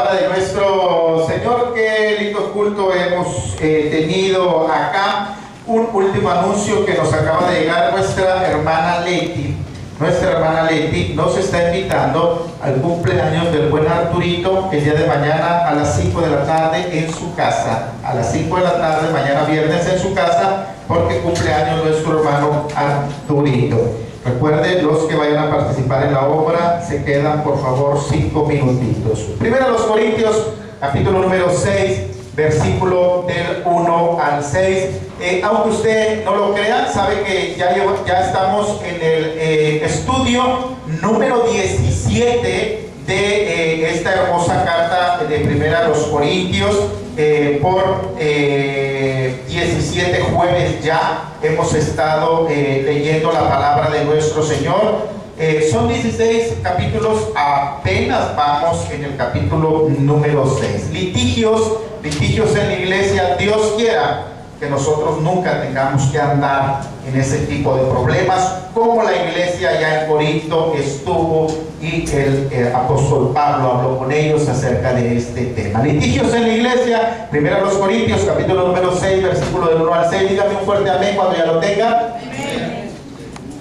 palabra de nuestro Señor. Qué lindo culto hemos tenido acá. Un último anuncio que nos acaba de llegar. Nuestra hermana Leti nos está invitando al cumpleaños del buen Arturito el día de mañana a las 5 de la tarde en su casa. A las 5 de la tarde, mañana viernes en su casa, porque cumpleaños nuestro hermano Arturito. Recuerden, los que vayan a participar en la obra, se quedan por favor 5 minutitos. Primero a los Corintios, capítulo número 6, versículo del 1 al 6. Aunque usted no lo crea, sabe que ya estamos en el estudio número 17 de esta hermosa carta de primera a los Corintios. Por 17 jueves ya hemos estado leyendo la palabra de nuestro Señor. Son 16 capítulos, apenas vamos en el capítulo número 6. Litigios en la iglesia. Dios quiera que nosotros nunca tengamos que andar en ese tipo de problemas, como la iglesia ya en Corinto estuvo y el apóstol Pablo habló con ellos acerca de este tema. Litigios en la iglesia, primero a los Corintios, capítulo número 6, versículo del 1 al 6. Dígame un fuerte amén cuando ya lo tenga.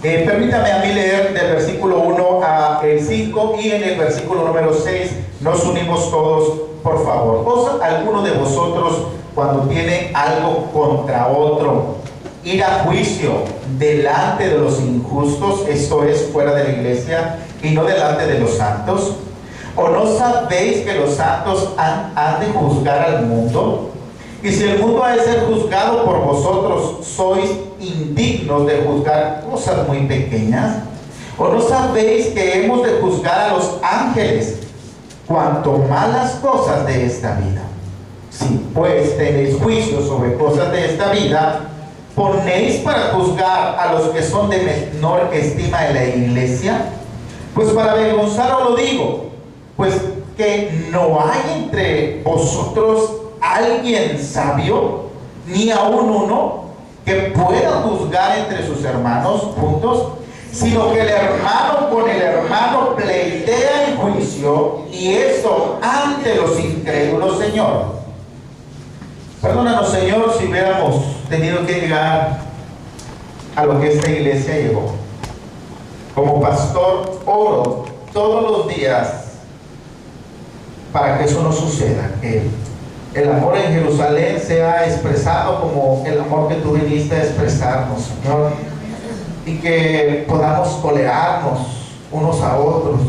Permítame a mí leer del versículo 1 al 5, y en el versículo número 6 nos unimos todos, por favor. ¿Alguno de vosotros, cuando tiene algo contra otro, ir a juicio delante de los injustos, esto es, fuera de la iglesia, y no delante de los santos? ¿O no sabéis que los santos han de juzgar al mundo? Y si el mundo ha de ser juzgado por vosotros, sois indignos de juzgar cosas muy pequeñas. ¿O no sabéis que hemos de juzgar a los ángeles, cuanto más las cosas de esta vida? Si pues tenéis juicio sobre cosas de esta vida, ¿ponéis para juzgar a los que son de menor estima de la iglesia? Pues para avergonzaros lo digo, pues que no hay entre vosotros alguien sabio, ni aun uno, que pueda juzgar entre sus hermanos juntos, sino que el hermano con el hermano pleitea en juicio, y esto ante los incrédulos, Señor. Perdónanos, Señor, si hubiéramos tenido que llegar a lo que esta iglesia llegó. Como pastor, oro todos los días para que eso no suceda, que el amor en Jerusalén sea expresado como el amor que tú viniste a expresarnos, Señor, y que podamos tolerarnos unos a otros,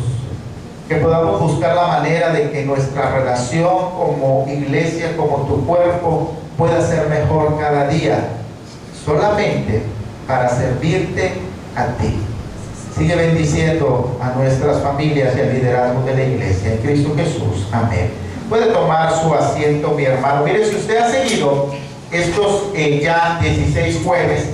que podamos buscar la manera de que nuestra relación como iglesia, como tu cuerpo, pueda ser mejor cada día, solamente para servirte a ti. Sigue bendiciendo a nuestras familias y al liderazgo de la iglesia, en Cristo Jesús. Amén. Puede tomar su asiento, mi hermano. Mire, si usted ha seguido estos ya 16 jueves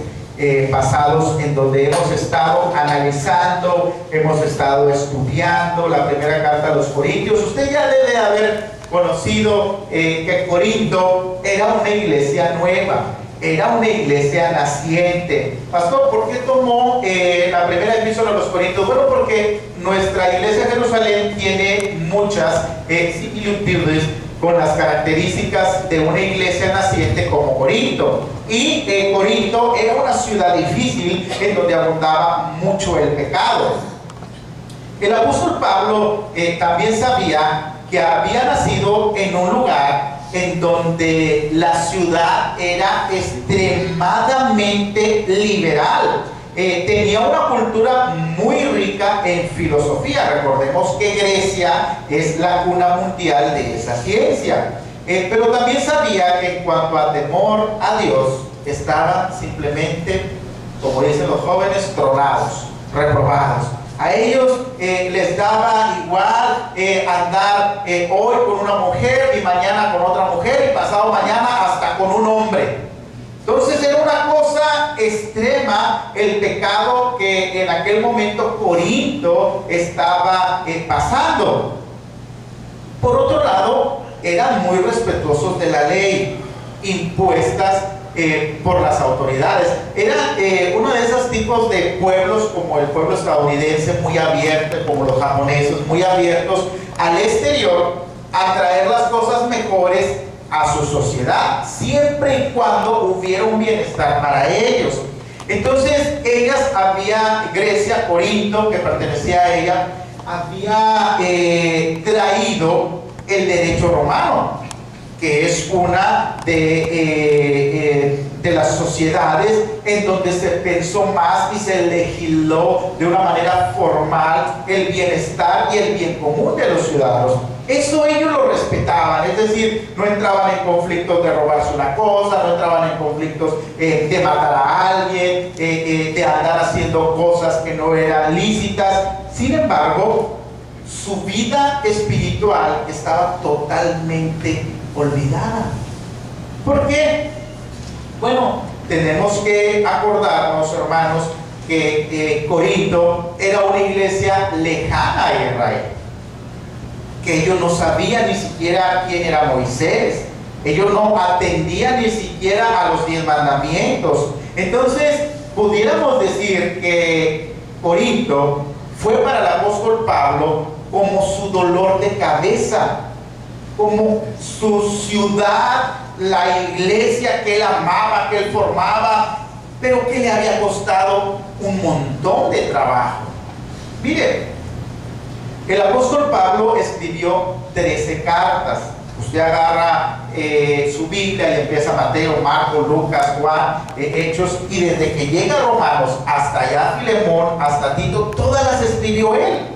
pasados, en donde hemos estado analizando, hemos estado estudiando la primera carta a los Corintios, usted ya debe haber conocido que Corinto era una iglesia nueva, era una iglesia naciente. Pastor, ¿por qué tomó la primera epístola a los Corintios? Bueno, porque nuestra iglesia de Jerusalén tiene muchas similitudes con las características de una iglesia naciente como Corinto. Y Corinto era una ciudad difícil en donde abundaba mucho el pecado. El apóstol Pablo también sabía que había nacido en un lugar en donde la ciudad era extremadamente liberal. Tenía una cultura muy rica en filosofía. Recordemos que Grecia es la cuna mundial de esa ciencia. Pero también sabía que en cuanto a temor a Dios, estaban simplemente, como dicen los jóvenes, tronados, reprobados. A ellos les daba igual andar hoy con una mujer y mañana con otra mujer y pasado mañana hasta con un hombre. Entonces era una cosa extrema el pecado que en aquel momento Corinto estaba pasando. Por otro lado, eran muy respetuosos de la ley impuestas por las autoridades. Era uno de esos tipos de pueblos, como el pueblo estadounidense, muy abierto, como los japoneses, muy abiertos al exterior, a traer mejores a su sociedad, siempre y cuando hubiera un bienestar para ellos. Entonces Grecia, Corinto, que pertenecía a ella, había traído el derecho romano, que es una de las sociedades en donde se pensó más y se legisló de una manera formal el bienestar y el bien común de los ciudadanos. Eso ellos lo respetaban, es decir, no entraban en conflictos de robarse una cosa, no entraban en conflictos de matar a alguien, de andar haciendo cosas que no eran lícitas. Sin embargo, su vida espiritual estaba totalmente olvidada. ¿Por qué? Bueno, tenemos que acordarnos, hermanos, que Corinto era una iglesia lejana a Israel, que ellos no sabían ni siquiera quién era Moisés, ellos no atendían ni siquiera a los 10 mandamientos. Entonces, pudiéramos decir que Corinto fue para el apóstol Pablo como su dolor de cabeza, como su ciudad, la iglesia que él amaba, que él formaba, pero que le había costado un montón de trabajo. Mire, el apóstol Pablo escribió 13 cartas. Usted agarra su Biblia y empieza Mateo, Marcos, Lucas, Juan, Hechos, y desde que llega a Romanos hasta allá Filemón, hasta Tito, todas las escribió él.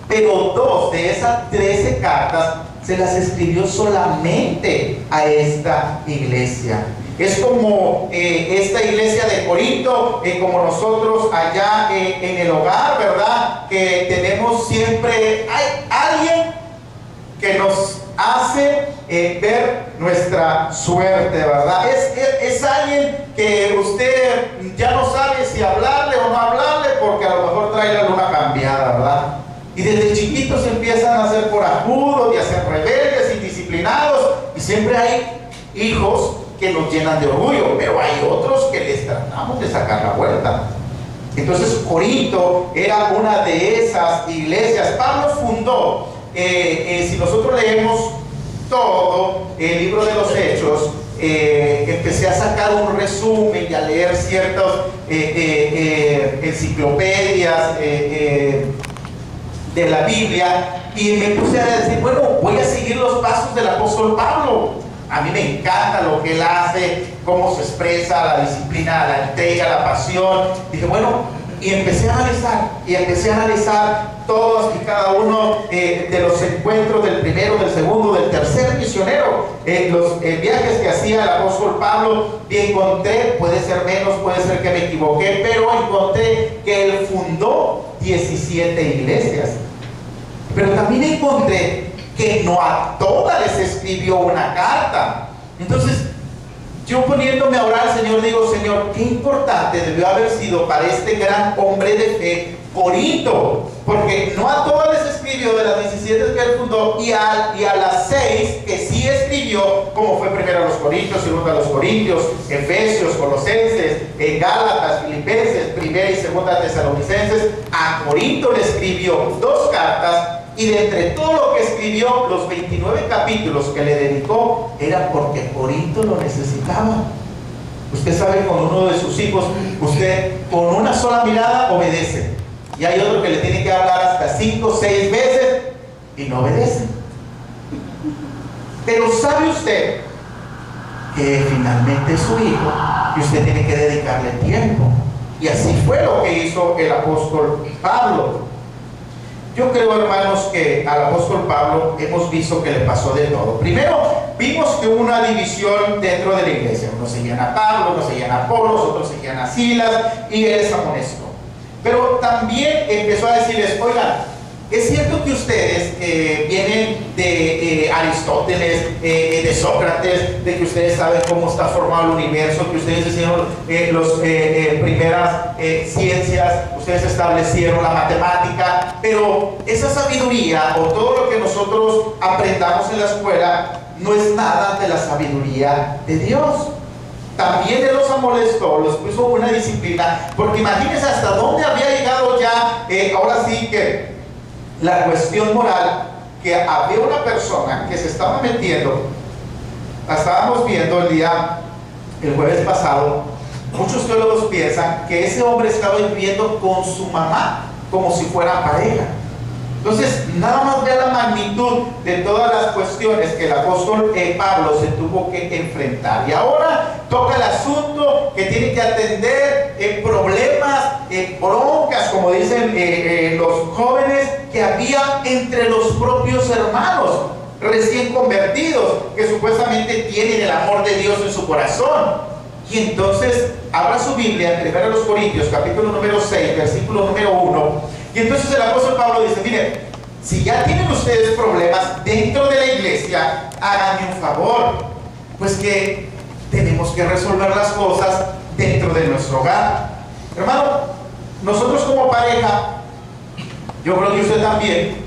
Pero 2 de esas 13 cartas se las escribió solamente a esta iglesia. Es como esta iglesia de Corinto, como nosotros allá en el hogar, ¿verdad? Que tenemos siempre, hay alguien que nos hace ver nuestra suerte, ¿verdad? Es alguien que usted ya no sabe si hablarle o no hablarle, porque a lo mejor trae la luna cambiada, ¿verdad? Y desde chiquitos empiezan a ser corajudos y a ser rebeldes, indisciplinados, y siempre hay hijos que nos llenan de orgullo, pero hay otros que les tratamos de sacar la vuelta. Entonces Corinto era una de esas iglesias. Pablo fundó, si nosotros leemos todo el libro de los Hechos, empecé a sacar un resumen y a leer ciertas enciclopedias de la Biblia, y me puse a decir, bueno, voy a seguir los pasos del apóstol Pablo. A mí me encanta lo que él hace, cómo se expresa, la disciplina, la entrega, la pasión. Dije, bueno, y empecé a analizar todos y cada uno de los encuentros del primero, del segundo, del tercer misionero, los viajes que hacía el apóstol Pablo, y encontré, puede ser menos, puede ser que me equivoqué, pero encontré que él fundó 17 iglesias. Pero también encontré que no a todas les escribió una carta. Entonces, yo poniéndome a orar al Señor, digo, Señor, qué importante debió haber sido para este gran hombre de fe, Corinto, porque no a todas les escribió de las 17 que él fundó, y a las 6 que sí escribió, como fue primero a los Corintios, segundo a los Corintios, Efesios, Colosenses, Gálatas, Filipenses, primera y segunda Tesalonicenses, a Corinto le escribió 2 cartas. Y de entre todo lo que escribió, los 29 capítulos que le dedicó, era porque Corinto lo necesitaba. Usted sabe, con uno de sus hijos, usted con una sola mirada obedece. Y hay otro que le tiene que hablar hasta 5 o 6 veces y no obedece. Pero ¿sabe usted que finalmente es su hijo y usted tiene que dedicarle tiempo? Y así fue lo que hizo el apóstol Pablo. Yo creo, hermanos, que al apóstol Pablo hemos visto que le pasó de todo. Primero, vimos que hubo una división dentro de la iglesia. Unos seguían a Pablo, otros seguían a Apolos, otros seguían a Silas, y él les amonestó. Pero también empezó a decirles, oigan, es cierto que ustedes vienen de Aristóteles, de Sócrates, de que ustedes saben cómo está formado el universo, que ustedes hicieron las primeras ciencias, ustedes establecieron la matemática, pero esa sabiduría o todo lo que nosotros aprendamos en la escuela no es nada de la sabiduría de Dios. También él los amonestó, los puso una disciplina, porque imagínense hasta dónde había llegado ya, ahora sí que la cuestión moral, que había una persona que se estaba metiendo, la estábamos viendo el jueves pasado. Muchos teólogos piensan que ese hombre estaba viviendo con su mamá como si fuera pareja. Entonces, nada más vea la magnitud de todas las cuestiones que el apóstol Pablo se tuvo que enfrentar. Y ahora toca el asunto que tiene que atender problemas, broncas, como dicen los jóvenes, que había entre los propios hermanos recién convertidos, que supuestamente tienen el amor de Dios en su corazón. Y entonces, abra su Biblia en 1 Corintios, capítulo número 6, versículo número 1. Y entonces el apóstol Pablo dice: miren, si ya tienen ustedes problemas dentro de la iglesia, háganme un favor, pues que tenemos que resolver las cosas dentro de nuestro hogar. Hermano, nosotros como pareja, yo creo que usted también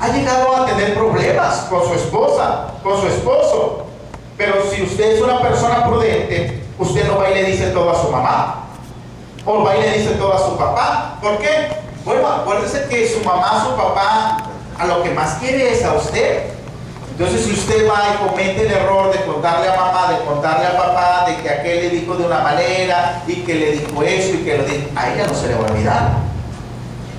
ha llegado a tener problemas con su esposa, con su esposo. Pero si usted es una persona prudente, usted no va y le dice todo a su mamá, o va y le dice todo a su papá. ¿Por qué? Bueno, acuérdese que su mamá, su papá, a lo que más quiere es a usted. Entonces, si usted va y comete el error de contarle a mamá, de contarle a papá, de que aquel le dijo de una manera, y que le dijo eso, y que lo dijo, a ella no se le va a olvidar.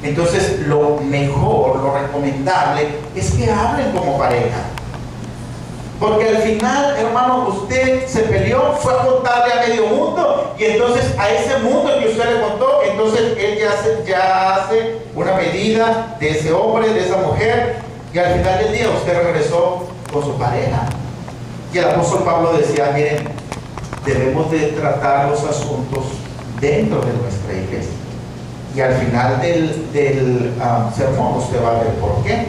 Entonces, lo mejor, lo recomendable, es que hablen como pareja. Porque al final, hermano, usted se peleó, fue a contarle a medio mundo, y entonces a ese mundo que usted le contó, entonces él ya hace una medida de ese hombre, de esa mujer, y al final del día usted regresó con su pareja. Y el apóstol Pablo decía: miren, debemos de tratar los asuntos dentro de nuestra iglesia. Y al final del sermón usted va a ver por qué.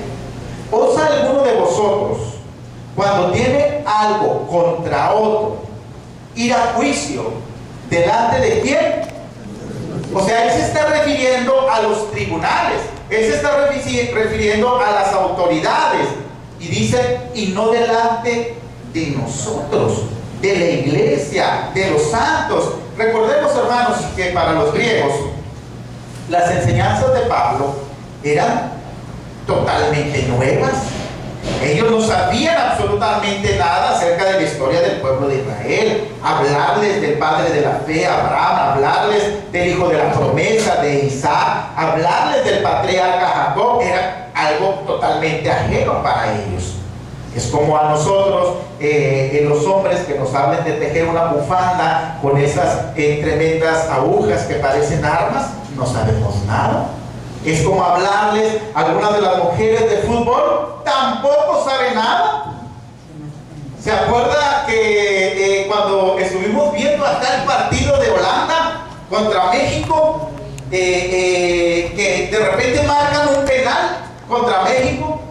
¿Osa alguno de vosotros, cuando tiene algo contra otro, ir a juicio delante de quién? O sea, él se está refiriendo a los tribunales, él se está refiriendo a las autoridades, y dice: y no delante de nosotros, de la iglesia, de los santos. Recordemos, hermanos, que para los griegos las enseñanzas de Pablo eran totalmente nuevas. Ellos no sabían absolutamente nada acerca de la historia del pueblo de Israel. Hablarles del padre de la fe, Abraham, hablarles del hijo de la promesa, de Isaac, hablarles del patriarca Jacob, era algo totalmente ajeno para ellos. Es como a nosotros, los hombres, que nos hablen de tejer una bufanda con esas tremendas agujas que parecen armas, no sabemos nada. Es como hablarles a algunas de las mujeres de fútbol, tampoco sabe nada. ¿Se acuerda que cuando estuvimos viendo acá el partido de Holanda contra México, que de repente marcan un penal contra México?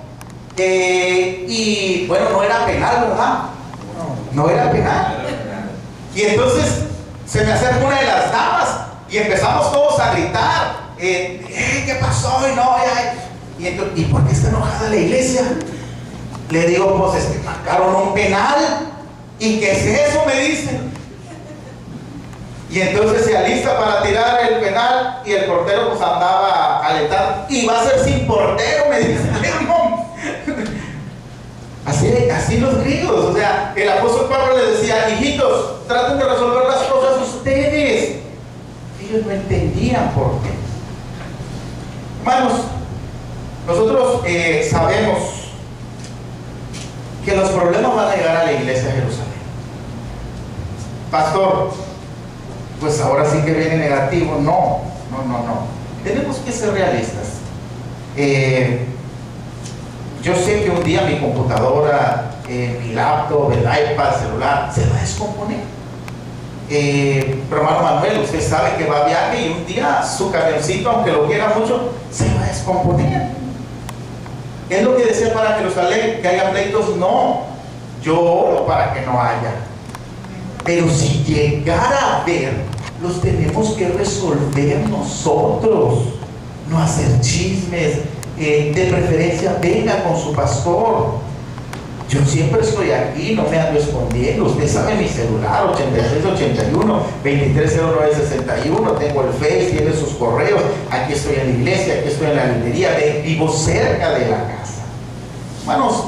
Y bueno, no era penal, ¿verdad? No era penal. Y entonces se me acerca una de las damas y empezamos todos a gritar: ¿qué pasó? ¿Y por qué está enojada la iglesia? Le digo: pues es que marcaron un penal. ¿Y qué es eso?, me dicen. Y entonces se alista para tirar el penal, y el portero pues andaba alentando, y va a ser sin portero, me dicen. Así los griegos. O sea, el apóstol Pablo les decía: hijitos, traten de resolver las cosas ustedes. Ellos no entendían por qué. Hermanos, nosotros sabemos que los problemas van a llegar a la iglesia de Jerusalén. Pastor, pues ahora sí que viene negativo. No. Tenemos que ser realistas. Yo sé que un día mi computadora, mi laptop, el iPad, celular, se va a descomponer. Pero hermano Manuel, usted sabe que va a viaje y un día su camioncito, aunque lo quiera mucho, se va a descomponer. ¿Es lo que desea para Jerusalén? ¿Que haya pleitos? No. Yo oro para que no haya. Pero si llegara a haber, los tenemos que resolver nosotros. No hacer chismes. De preferencia, venga con su pastor. Yo siempre estoy aquí, no me ando escondiendo. Usted sabe mi celular: 8681-230961. Tengo el Face, tiene sus correos. Aquí estoy en la iglesia, aquí estoy en la librería. Vivo cerca de la casa. Hermanos,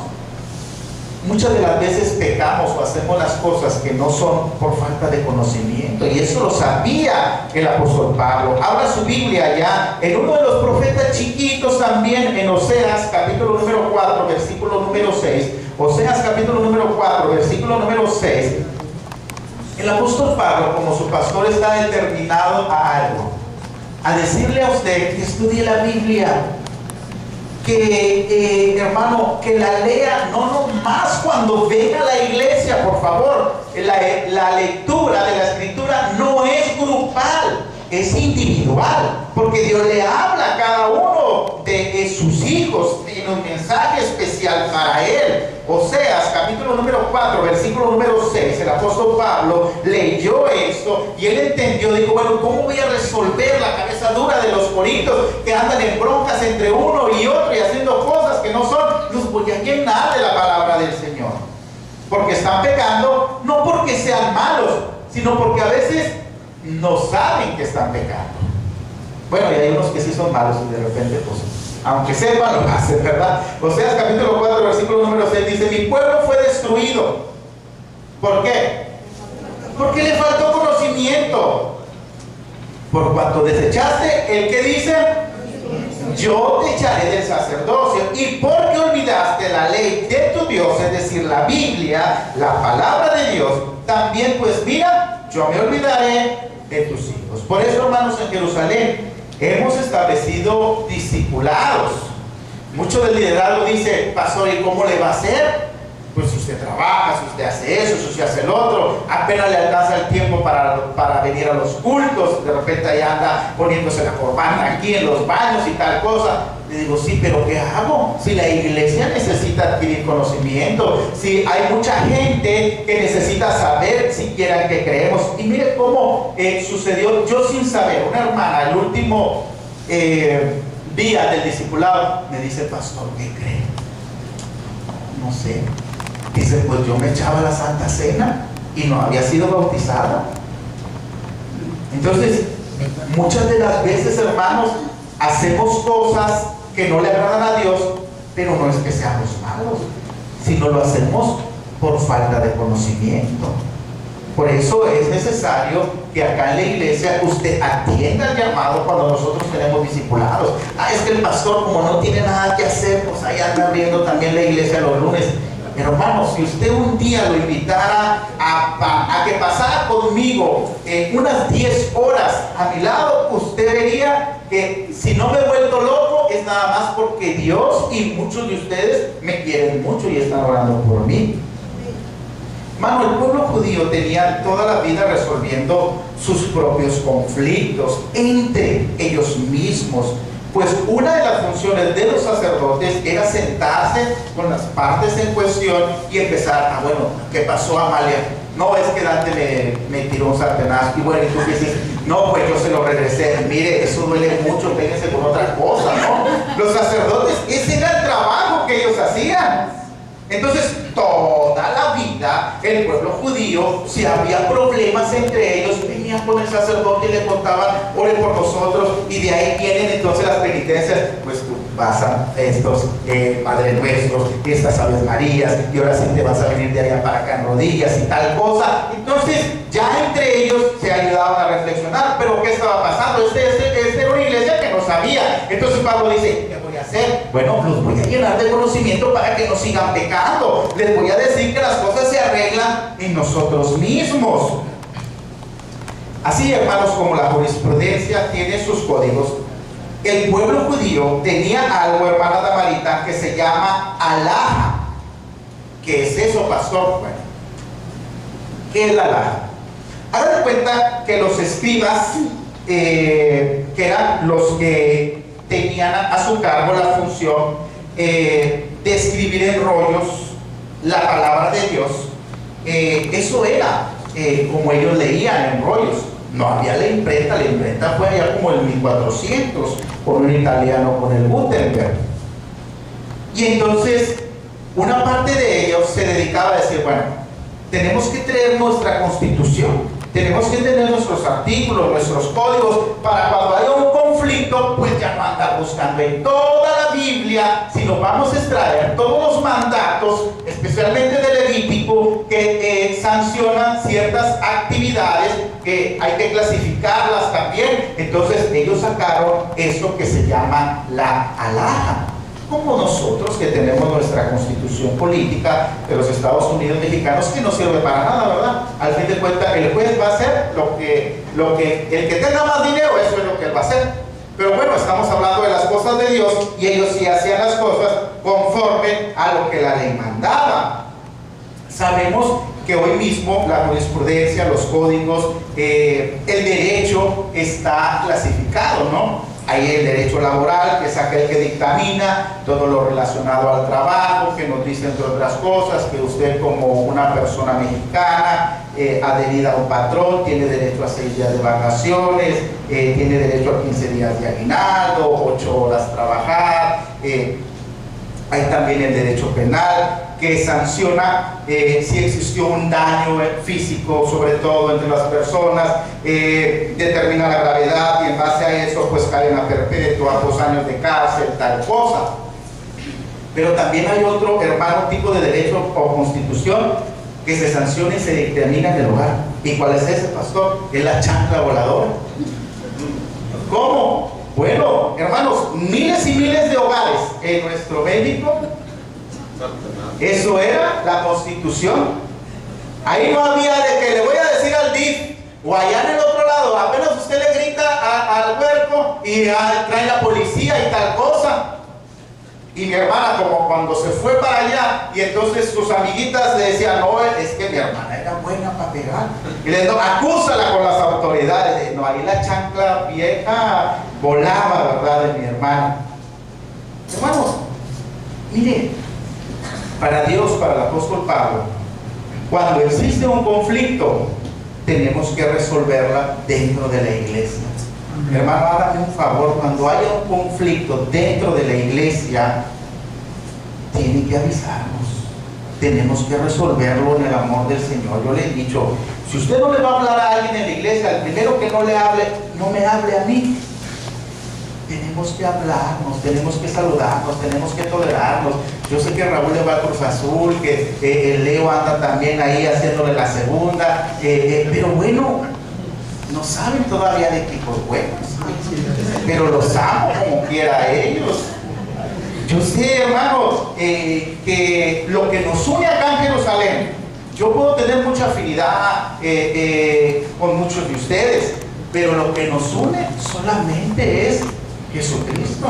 muchas de las veces pecamos o hacemos las cosas que no son por falta de conocimiento, y eso lo sabía el apóstol Pablo. Abra su Biblia ya en uno de los profetas chiquitos también, en Oseas capítulo número 4 versículo número 6. Oseas capítulo número 4 versículo número 6. El apóstol Pablo, como su pastor, está determinado a algo, a decirle a usted que estudie la Biblia, que hermano, que la lea, no nomás cuando venga a la iglesia, por favor. La lectura de la escritura no es grupal, es individual, porque Dios le habla a cada uno de sus hijos, tiene un mensaje especial para él. Oseas capítulo número 4 versículo número 6, el apóstol Pablo leyó esto y él entendió, dijo, bueno, ¿cómo voy a resolver la cabeza dura de los corintios que andan en broncas entre uno y otro y haciendo cosas que no son? Los voy a llenar de la palabra del Señor, porque están pecando, no porque sean malos, sino porque a veces no saben que están pecando. Bueno, y hay unos que sí son malos y de repente, pues, aunque sepan, lo hacen, ¿verdad? Oseas capítulo 4 versículo número 6 dice: mi pueblo fue destruido. ¿Por qué? Porque le faltó conocimiento. Por cuanto desechaste el que dice: yo te echaré del sacerdocio, y porque olvidaste la ley de tu Dios, es decir, la Biblia, la palabra de Dios, también pues mira, yo me olvidaré de tus hijos. Por eso, hermanos, en Jerusalén hemos establecido discipulados. Mucho del liderazgo dice: pastor, ¿y cómo le va a hacer? Pues si usted trabaja, si usted hace eso, si usted hace el otro, apenas le alcanza el tiempo para venir a los cultos, de repente allá anda poniéndose la corbata aquí en los baños y tal cosa. Le digo, sí, pero ¿qué hago? Si la iglesia necesita adquirir conocimiento, si hay mucha gente que necesita saber siquiera en qué creemos. Y mire cómo sucedió, yo sin saber, una hermana, el último día del discipulado, me dice: pastor, ¿qué cree? No sé. Dice: pues yo me echaba la Santa Cena y no había sido bautizada. Entonces, muchas de las veces, hermanos, hacemos cosas que no le agradan a Dios, pero no es que seamos malos, sino lo hacemos por falta de conocimiento. Por eso es necesario que acá en la iglesia usted atienda el llamado cuando nosotros tenemos discipulados. Es que el pastor, como no tiene nada que hacer, pues ahí anda abriendo también la iglesia los lunes. Pero hermano, si usted un día lo invitara a que pasara conmigo unas 10 horas a mi lado, usted vería que si no me he vuelto loco es nada más porque Dios y muchos de ustedes me quieren mucho y están orando por mí. Hermano, el pueblo judío tenía toda la vida resolviendo sus propios conflictos entre ellos mismos. Pues una de las funciones de los sacerdotes era sentarse con las partes en cuestión y empezar: bueno, ¿qué pasó, Amalia? No, es que Dante me tiró un sartenazo. Y bueno, y tú dices: no, pues yo se lo regresé. Mire, eso duele mucho, péguense con otra cosa, ¿no? Los sacerdotes, ese era el trabajo que ellos hacían. Entonces, toda la vida, el pueblo judío, si había problemas entre ellos, venían con el sacerdote y le contaban: ore por nosotros. Y de ahí vienen entonces las penitencias. Pues tú vas a estos Padre Nuestros, estas Aves Marías, y ahora sí te vas a venir de allá para acá en rodillas y tal cosa. Entonces, ya entre ellos se ayudaban a reflexionar. Pero ¿qué estaba pasando? Esta era una iglesia que no sabía. Entonces Pablo dice: ¿qué voy a hacer? Bueno, los voy a llenar de conocimiento para que no sigan pecando. Les voy a decir que las cosas se arreglan en nosotros mismos. Así, hermanos, como la jurisprudencia tiene sus códigos, el pueblo judío tenía algo, hermana Damarita, que se llama alhaja. ¿Qué es eso, pastor? Bueno, ¿qué es la alhaja? Hagan de cuenta que los escribas, que eran los que tenían a su cargo la función de escribir en rollos la palabra de Dios, eso era como ellos leían en rollos. No había la imprenta fue allá como en 1400 con un italiano, con el Gutenberg. Y entonces una parte de ellos se dedicaba a decir: bueno, tenemos que traer nuestra constitución, Tenemos que tener nuestros artículos, nuestros códigos, para cuando haya un conflicto, pues ya no andar buscando en toda la Biblia, sino vamos a extraer todos los mandatos, especialmente de Levítico, que sancionan ciertas actividades que hay que clasificarlas también. Entonces ellos sacaron esto que se llama la alhaja. Como nosotros que tenemos nuestra constitución política de los Estados Unidos mexicanos, que no sirve para nada, ¿verdad? Al fin de cuentas, el juez va a hacer el que tenga más dinero, eso es lo que él va a hacer. Pero bueno, estamos hablando de las cosas de Dios, y ellos sí hacían las cosas conforme a lo que la ley mandaba. Sabemos que hoy mismo la jurisprudencia, los códigos, el derecho está clasificado, ¿no? Hay el derecho laboral, que es aquel que dictamina todo lo relacionado al trabajo, que nos dice, entre otras cosas, que usted como una persona mexicana adherida a un patrón tiene derecho a 6 días de vacaciones, tiene derecho a 15 días de aguinaldo, 8 horas trabajar. Hay también el derecho penal, que sanciona si existió un daño físico, sobre todo entre las personas, determina la gravedad, y en base a eso pues cadena perpetua, 2 años de cárcel, tal cosa. Pero también hay otro, hermano, tipo de derecho o constitución que se sanciona y se determina en el hogar. ¿Y cuál es ese, pastor? Es la chancla voladora. ¿Cómo? Bueno, hermanos, miles y miles de hogares en nuestro México, eso era la constitución. Ahí no había de que le voy a decir al DIF, o allá en el otro lado, apenas usted le grita al huerco y trae la policía y tal cosa. Y mi hermana, como cuando se fue para allá, y entonces sus amiguitas le decían, no, es que mi hermana era buena para pegar, y le dijo, acúsala con las autoridades. No, ahí la chancla vieja volaba, ¿verdad?, de mi hermana. Hermanos, mire, para Dios, para el apóstol Pablo, cuando existe un conflicto, tenemos que resolverla dentro de la iglesia. Hermano, hágame un favor, cuando haya un conflicto dentro de la iglesia, tiene que avisarnos. Tenemos que resolverlo en el amor del Señor. Yo le he dicho, si usted no le va a hablar a alguien en la iglesia, el primero que no le hable, no me hable a mí. Tenemos que hablarnos, tenemos que saludarnos, tenemos que tolerarnos. Yo sé que Raúl le va a Cruz Azul, que el Leo anda también ahí haciéndole la segunda, pero bueno, no saben todavía de equipos buenos, pero los amo como quiera a ellos. Yo sé, hermanos, que lo que nos une acá en Jerusalén, yo puedo tener mucha afinidad con muchos de ustedes, pero lo que nos une solamente es Jesucristo.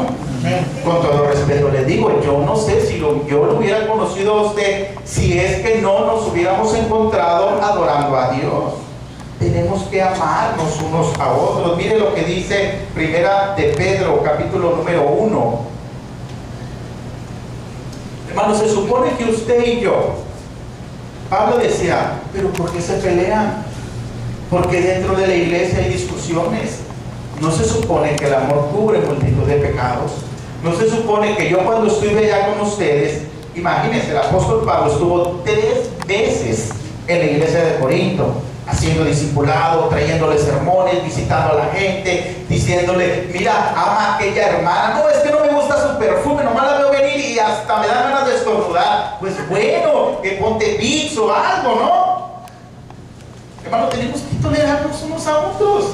Con todo respeto les digo, yo no sé si yo lo hubiera conocido a usted si es que no nos hubiéramos encontrado adorando a Dios. Tenemos que amarnos unos a otros. Mire lo que dice Primera de Pedro, capítulo número 1. Hermanos, se supone que usted y yo, Pablo decía, pero ¿por qué se pelean? Porque dentro de la iglesia hay discusiones. No se supone que el amor cubre multitud de pecados. No se supone que yo cuando estuve allá con ustedes, imagínense, el apóstol Pablo estuvo 3 veces en la iglesia de Corinto, haciendo discipulado, trayéndole sermones, visitando a la gente, diciéndole, mira, ama a aquella hermana, no, es que no me gusta su perfume, nomás la veo venir y hasta me da ganas de estornudar. Pues bueno, que ponte Vicks o algo, ¿no? Hermano, tenemos que tolerarnos unos a otros.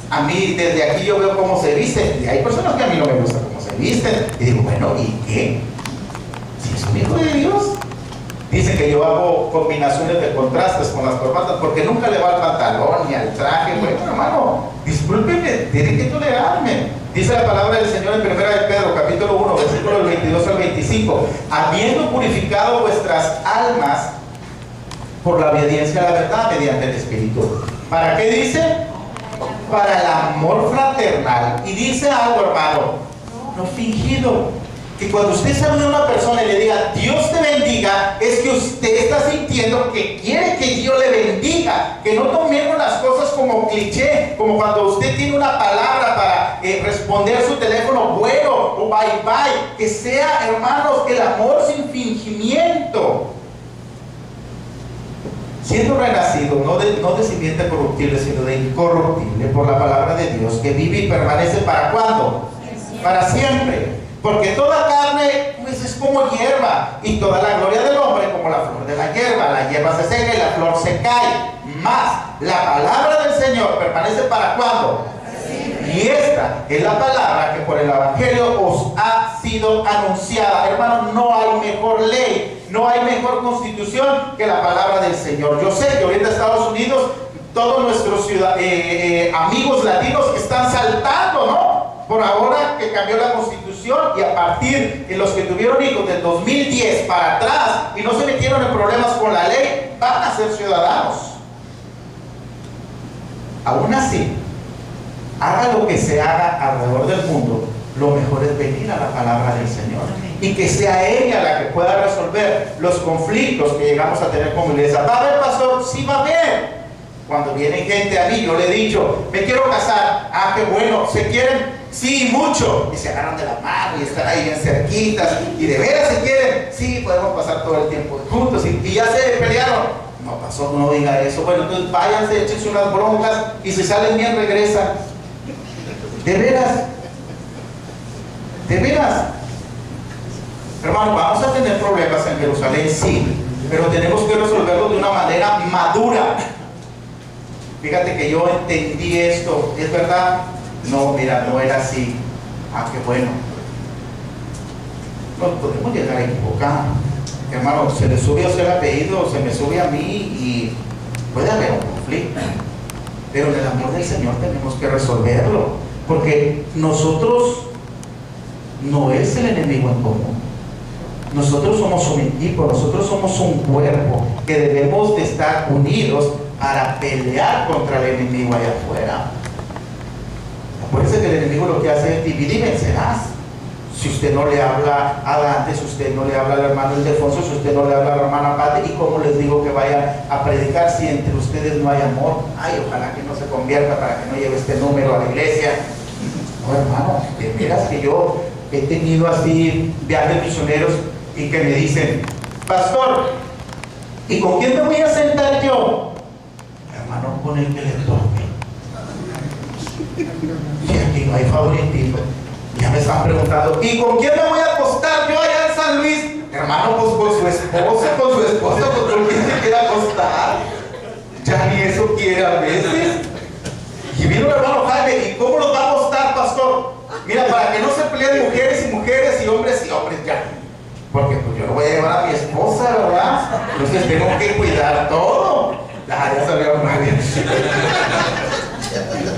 A mí, desde aquí yo veo cómo se visten, y hay personas que a mí no me gusta cómo se visten, y digo, bueno, ¿y qué? Si es un hijo de Dios. Dice que yo hago combinaciones de contrastes con las corbatas, porque nunca le va al pantalón ni al traje. Bueno, hermano, discúlpeme, tienen que tolerarme. Dice la palabra del Señor en 1 de Pedro, capítulo 1, versículos 22 al 25. Habiendo purificado vuestras almas por la obediencia a la verdad mediante el Espíritu. ¿Para qué dice? Para el amor fraternal. Y dice algo, hermano, no fingido. Que cuando usted saluda a una persona y le diga Dios te bendiga, es que usted está sintiendo que quiere que Dios le bendiga. Que no tomemos las cosas como cliché, como cuando usted tiene una palabra para responder a su teléfono bueno o bye bye. Que sea, hermanos, el amor sin fingimiento. siendo renacido, no de simiente corruptible, sino de incorruptible, por la palabra de Dios, que vive y permanece ¿para cuándo? Para siempre. Porque toda carne pues es como hierba, y toda la gloria del hombre como la flor de la hierba. La hierba se seca y la flor se cae, mas la palabra del Señor permanece ¿para cuándo? Y esta es la palabra que por el Evangelio os ha sido anunciada. Hermano, no hay mejor ley, no hay mejor constitución que la palabra del Señor. Yo sé que ahorita en Estados Unidos todos nuestros amigos latinos están saltando, ¿no? Por ahora que cambió la constitución, y a partir de los que tuvieron hijos del 2010 para atrás y no se metieron en problemas con la ley, van a ser ciudadanos. Aún así, haga lo que se haga alrededor del mundo, lo mejor es venir a la palabra del Señor y que sea ella la que pueda resolver los conflictos que llegamos a tener como iglesia. ¿Va a haber, pastor? Sí, va a haber. Cuando viene gente a mí, yo le he dicho, me quiero casar. Ah, qué bueno. ¿Se quieren? Sí, mucho. Y se agarran de la mano y están ahí bien cerquitas. ¿Y de veras se quieren? Sí, podemos pasar todo el tiempo juntos. Y ya se pelearon. No, pastor, no diga eso. Bueno, entonces váyanse, échense unas broncas y si salen bien regresan. ¿De veras? ¿De veras? Hermano, vamos a tener problemas en Jerusalén, sí, pero tenemos que resolverlo de una manera madura. Fíjate que yo entendí esto, ¿es verdad? No, mira, no era así. Ah, qué bueno. No podemos llegar a equivocar. Hermano, se le sube a usted el apellido, se me sube a mí y puede haber un conflicto. Pero en el amor del Señor tenemos que resolverlo, porque nosotros no es el enemigo en común. Nosotros somos un equipo, nosotros somos un cuerpo que debemos de estar unidos para pelear contra el enemigo allá afuera. Acuérdense que el enemigo lo que hace es dividir y vencerás. Si usted no le habla a Dante, si usted no le habla al hermano Ildefonso, si usted no le habla a la hermana Pati, y cómo les digo que vayan a predicar si entre ustedes no hay amor. Ay, ojalá que no se convierta para que no lleve este número a la iglesia. No, hermano, de veras que yo he tenido así viajes misioneros y que me dicen, pastor, ¿y con quién me voy a sentar yo? Hermano, con el que le toque. Y aquí no hay favoritismo. Ya me están preguntando, ¿y con quién me voy a acostar yo allá en San Luis? Hermano, pues con su esposa, pues ¿con quién se quiere acostar? Ya ni eso quiere a veces. Y vino el hermano Jaime, ¿y cómo los va a acostar, pastor? Mira, para que no se peleen mujeres y hombres ya. Porque pues yo no voy a llevar a mi esposa, ¿verdad? Entonces tengo que cuidar todo. Ya salió mal.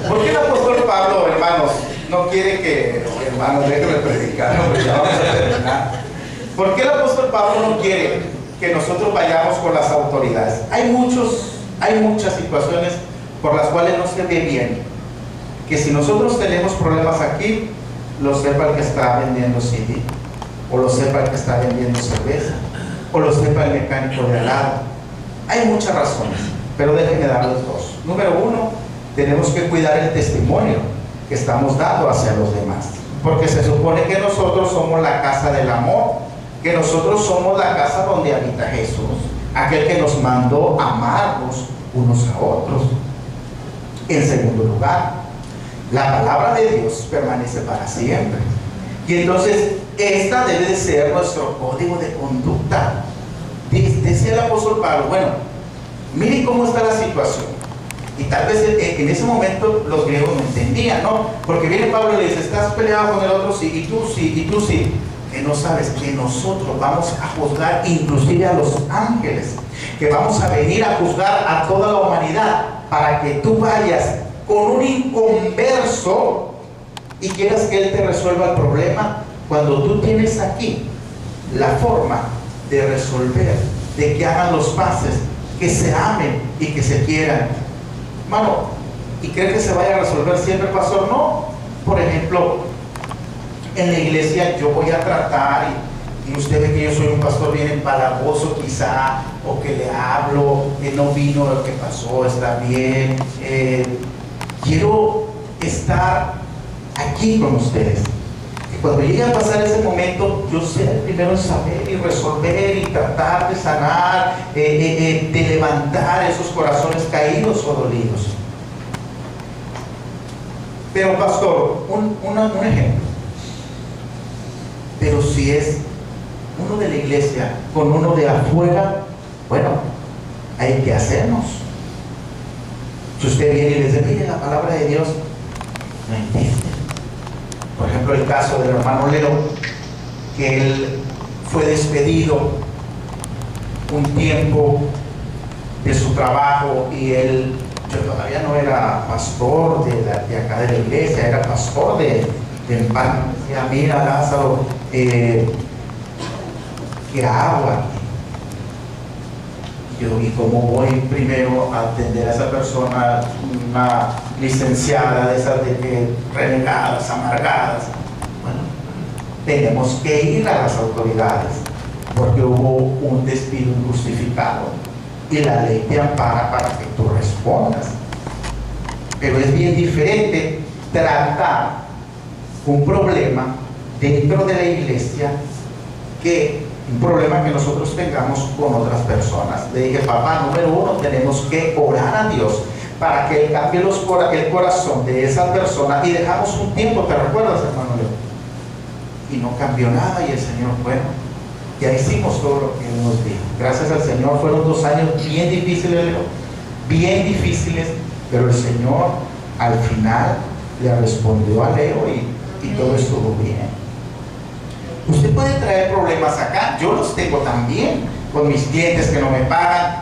¿Por qué el apóstol Pablo, hermanos, no quiere que, hermanos, déjenme predicar, porque ya vamos a terminar? ¿Por qué el apóstol Pablo no quiere que nosotros vayamos con las autoridades? Hay muchas situaciones por las cuales no se ve bien que si nosotros tenemos problemas aquí, lo sepa el que está vendiendo CD, o lo sepa el que está vendiendo cerveza, o lo sepa el mecánico de al lado. Hay muchas razones, pero déjenme darles dos. Número uno, tenemos que cuidar el testimonio que estamos dando hacia los demás, porque se supone que nosotros somos la casa del amor, que nosotros somos la casa donde habita Jesús, aquel que nos mandó amarnos unos a otros. En segundo lugar, la palabra de Dios permanece para siempre, y entonces esta debe de ser nuestro código de conducta. Decía el apóstol Pablo, bueno, miren cómo está la situación. Y tal vez en ese momento los griegos no entendían, ¿no? Porque viene Pablo y le dice, estás peleado con el otro, sí, y tú sí, y tú sí. Que no sabes que nosotros vamos a juzgar inclusive a los ángeles, que vamos a venir a juzgar a toda la humanidad, para que tú vayas con un inconverso y quieras que él te resuelva el problema, cuando tú tienes aquí la forma de resolver, de que hagan los paces, que se amen y que se quieran. Hermano, ¿y cree que se vaya a resolver siempre, pastor? No. Por ejemplo, en la iglesia yo voy a tratar, y usted ve que yo soy un pastor bien empalagoso quizá, o que le hablo, que no vino lo que pasó, está bien. Quiero estar aquí con ustedes. Y cuando llegue a pasar ese momento, yo sea el primero en saber y resolver y tratar de sanar, de levantar esos corazones caídos o dolidos. Pero pastor, un ejemplo. Pero si es uno de la iglesia con uno de afuera, bueno, hay que hacernos. Si usted viene y les dice, mire, la palabra de Dios no entiende. Por ejemplo, el caso del hermano Leo, que él fue despedido un tiempo de su trabajo y él, yo todavía no era pastor de acá de la iglesia, era pastor del pan. Decía, mira, Lázaro, ¿qué hago aquí? Yo, ¿y cómo voy primero a atender a esa persona, una licenciada de esas de que renegadas, amargadas? Bueno, tenemos que ir a las autoridades porque hubo un despido injustificado y la ley te ampara para que tú respondas. Pero es bien diferente tratar un problema dentro de la iglesia que un problema que nosotros tengamos con otras personas. Le dije, papá, número uno, tenemos que orar a Dios para que Él cambie el corazón de esa persona, y dejamos un tiempo, ¿te recuerdas, hermano Leo? Y no cambió nada, y el Señor, bueno, ya hicimos todo lo que Él nos dijo. Gracias al Señor, fueron 2 años bien difíciles, Leo, bien difíciles, pero el Señor al final le respondió a Leo y todo estuvo bien. Usted puede traer problemas acá, yo los tengo también, con mis clientes que no me pagan.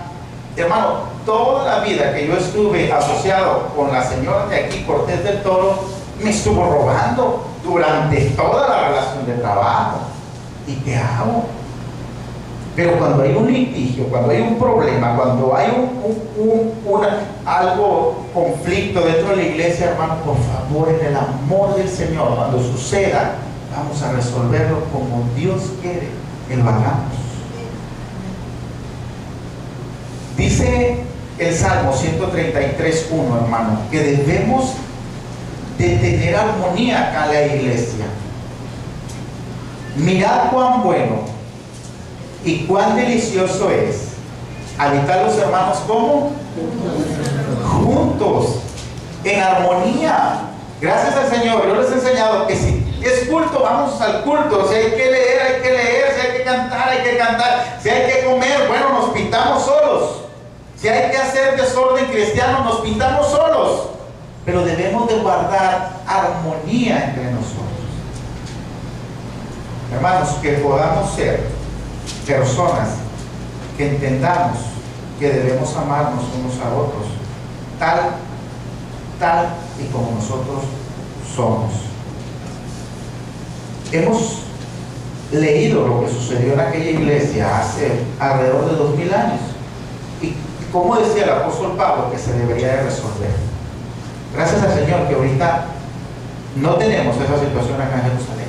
Hermano, toda la vida que yo estuve asociado con la señora de aquí, Cortés del Toro, me estuvo robando durante toda la relación de trabajo. ¿Y qué hago? Pero cuando hay un litigio, cuando hay un problema, cuando hay algo, conflicto dentro de la iglesia, hermano, por favor, en el amor del Señor, cuando suceda, vamos a resolverlo como Dios quiere que lo hagamos. Dice el Salmo 133:1, hermano, que debemos de tener armonía acá en la iglesia. Mirad cuán bueno y cuán delicioso es habitar los hermanos como juntos, en armonía. Gracias al Señor, yo les he enseñado que si es culto, vamos al culto. Si hay que leer, hay que leer. Si hay que cantar, hay que cantar. Si hay que comer, bueno, nos pintamos solos. Si hay que hacer desorden cristiano, nos pintamos solos. Pero debemos de guardar armonía entre nosotros. Hermanos, que podamos ser personas que entendamos que debemos amarnos unos a otros, tal y como nosotros somos. Hemos leído lo que sucedió en aquella iglesia hace alrededor de 2000 años. Y como decía el apóstol Pablo, que se debería de resolver. Gracias al Señor que ahorita no tenemos esa situación acá en Jerusalén.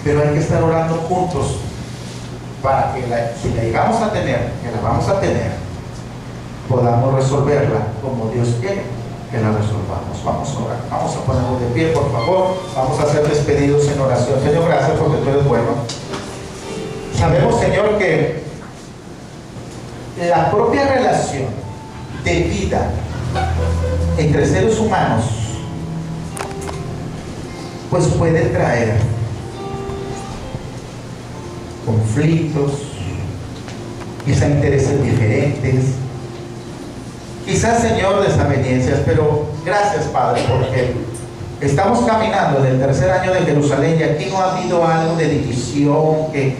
Pero hay que estar orando juntos para que si la llegamos a tener, que la vamos a tener, podamos resolverla como Dios quiere que la resolvamos. Vamos a orar, vamos a ponernos de pie, por favor. Vamos a ser despedidos en oración. Señor, gracias porque tú eres bueno. Sabemos, Señor, que la propia relación de vida entre seres humanos pues puede traer conflictos, quizá intereses diferentes, quizás, Señor, desavenencias, pero gracias, Padre, porque estamos caminando en el tercer año de Jerusalén y aquí no ha habido algo de división que,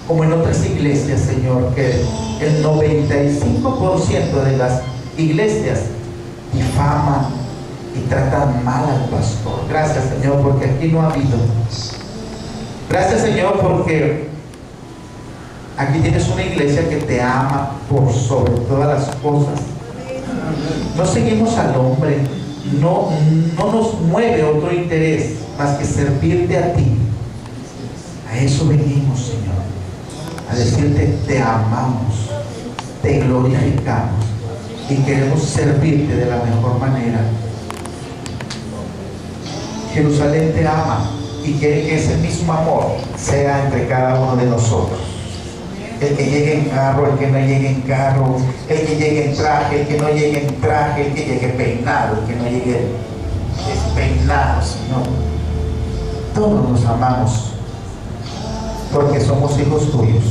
como en otras iglesias, Señor, que el 95% de las iglesias difaman y tratan mal al pastor. Gracias, Señor, porque aquí no ha habido. Gracias, Señor, porque aquí tienes una iglesia que te ama por sobre todas las cosas. No seguimos al hombre, no nos mueve otro interés más que servirte a ti. A eso venimos, Señor, a decirte te amamos, te glorificamos y queremos servirte de la mejor manera. Jerusalén te ama y quiere que ese mismo amor sea entre cada uno de nosotros. el que llegue en carro, el que no llegue en carro, el que llegue en traje, el que no llegue en traje, el que llegue peinado, el que no llegue despeinado, Señor. Todos nos amamos porque somos hijos tuyos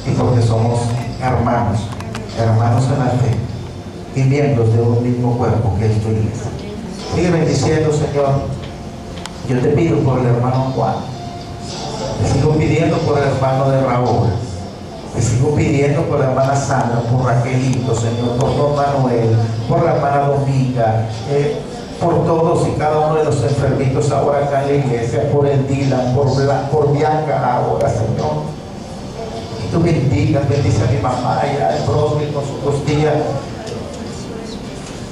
y porque somos hermanos en la fe y miembros de un mismo cuerpo que es tu iglesia. Sigue bendiciendo, Señor. Yo te pido por el hermano Juan, te sigo pidiendo por el hermano de Raúl, te sigo pidiendo por la hermana Sandra, por Raquelito, Señor, por don Manuel, por la hermana Dominga, por todos y cada uno de los enfermitos ahora acá en la iglesia, por el Dylan, por Bianca ahora, Señor. Y tú bendigas, bendice a mi mamá allá en Brosville con su costilla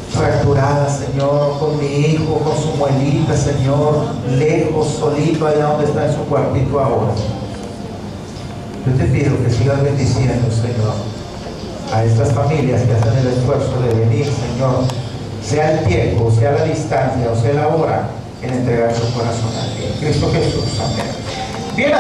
fracturada, Señor, con mi hijo, con su muelita, Señor, lejos, solito, allá donde está en su cuartito ahora. Yo te pido que sigas bendiciendo, Señor, a estas familias que hacen el esfuerzo de venir, Señor, sea el tiempo, sea la distancia, o sea la hora, en entregar su corazón a ti. En Cristo Jesús, amén. Bien.